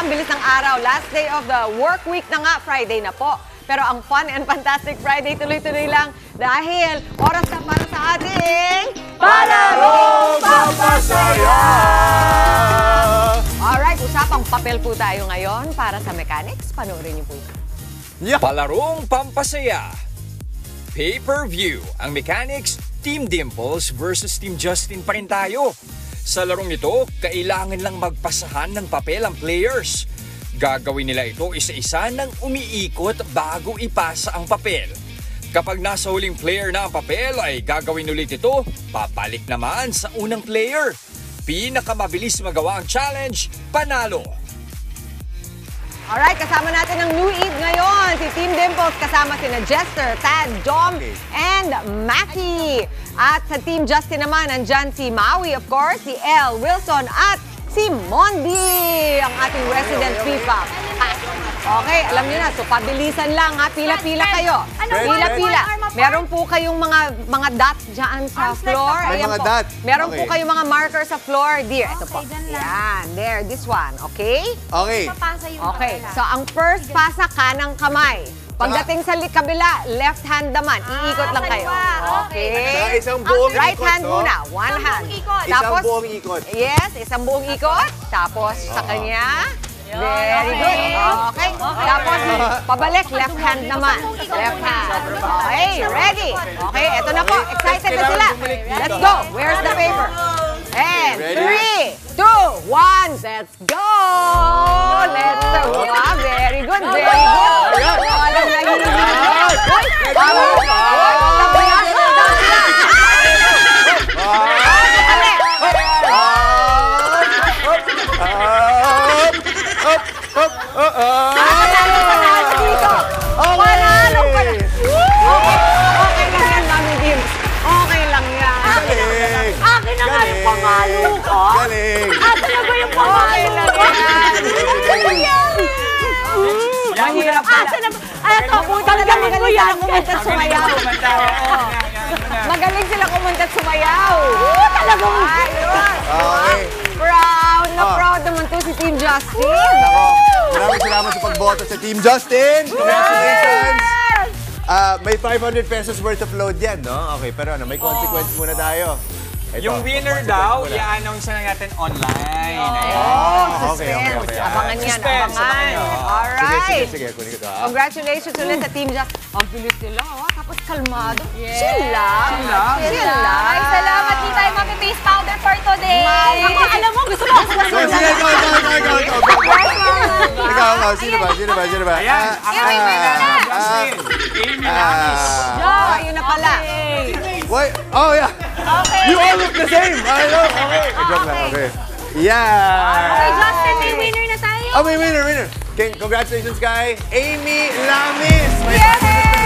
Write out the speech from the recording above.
ang bilis ng araw. Last day of the work week na nga, Friday na po. Pero ang fun and fantastic Friday tuloy-tuloy lang dahil oras na para sa ating Palarong Pampasaya! Alright, usapang papel po tayo ngayon para sa mechanics. Panoorin niyo po ito. Palarong Pampasaya. Pay-per-view. Ang mechanics, Team Dimples versus Team Justin pa rin tayo. Sa larong ito, kailangan lang magpasahan ng papel ang players. Gagawin nila ito isa-isa nang umiikot bago ipasa ang papel. Kapag nasa huling player na ang papel ay gagawin ulit ito, papalik naman sa unang player. Pinakamabilis magawa ang challenge, panalo. Alright, kasama natin ang New Eve ngayon. Si Team Dimples kasama sina Jester, Tad, Dom, and Mackie. At sa Team Justin naman, nandyan si Maui, of course, si El, Wilson, at si Mondi, ang ating resident FIFA. Okay, alam niyo na, so pabilisan lang ha, pila-pila kayo. Pila-pila. Meron po kayong mga dots dyan sa floor. May Ayan mga po. dots. Meron po Okay. kayong mga marker sa floor. Dear, ito po. dyan lang. Yan, there, this one, okay? Okay. Papasa yung Okay, papel. so ang first pasa, kanang kamay. Pagdating sa kabila, left hand naman. Iikot lang kayo. kaliwa. Okay. Saka isang buong Right ikot, hand no? muna, one Isang hand. buong ikot. Isang buong ikot. Yes, isang buong ikot. Tapos sa kanya. Very good. Okay. Tapos pabalik, left hand naman. Left hand. Okay, ready? Okay, eto na po. Excited na sila. Let's go. Where's the paper? And Ready? 3, 2, 1, let's go! Let's go! Wow, very good, very good. Walang nahihinig. Panalo ka na. Okay lang yan, Mami Dims. Okay lang yan. Galing. Akin na nga yung pangalo ko. Galing. Akin na ba yung pangalo ko? Mahirap pala. Akin na ba? Eto, Magaling ko sila yan. kumunta at sumayaw. Magaling sila kumunta at sumayaw. Talagang Ayos. Okay. Proud na proud naman to si Team Justin. Nako, maraming salamat sa pagboto sa Team Justin. Congratulations. May 500 pesos worth of load yan, no? Okay, pero ano, may consequence muna tayo. Ito, Yung winner consequence daw, muna. i-announce na natin online. Ayan. Oh, Okay, okay, suspense. okay. Abangan yan, Suspense, abangan. abangan nyo. Alright. Sige, kunin ko ito. Congratulations ulit sa Team Justin. Ang bilis nila, oh. Tapos kalmado. Chill lang. Chill lang. Ay, salamat tita yung mga face powder for today. Ako, alam mo, gusto mo. Sige, go. Ikaw, sino ba? Ayan, ang Amy winner na. Justin. Amy Lamis. Oh, yun na pala. Wait, oh yeah. Okay. You all look the same. I know. Okay. Joke lang, okay. Yeah. Okay, Justin, may winner na tayo. Oh, may winner. Okay, congratulations, kay Amy Lamis. May Yay!